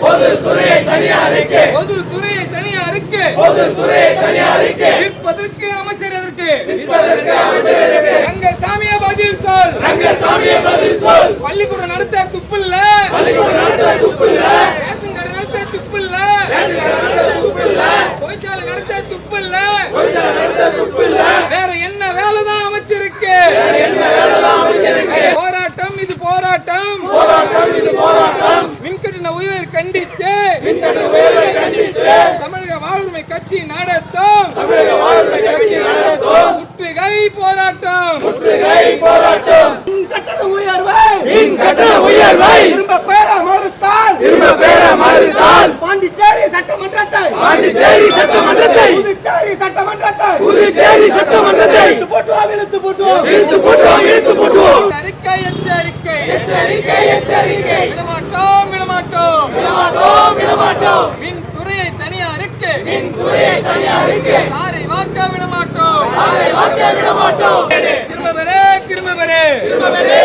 பொதுத்துறையை தனியாருக்கு விற்பதற்கு அமைச்சர் எதற்கு? ரங்கசாமியை பதில் சொல். பள்ளிக்கூடம் நடத்த துப்பில்ல, ரேஷன் கடை நடத்த துப்பில்ல, தொழிற்சாலை நடத்த துப்பில்ல, வேற என்ன வேலைதான் அமைச்சிருக்கு? போராட்டம் இது போராட்டம். மின்கட்டண உயர்வை கண்டித்து தமிழக வாழ்வுரிமை கட்சி நடத்தும் முற்றுகை போராட்டம். மின்கட்டண உயர்வை திரும்ப பெற மறுத்தால் பாண்டிச்சேரி சட்டமன்றத்தை புதுச்சேரி சட்டமன்றத்தை இழுத்து போட்டுவோம். எச்சரிக்கை. விடமாட்டோம். மின்துறையை தனியாருக்கு தாரை வார்க்க விடமாட்டோம். திரும்ப பெறே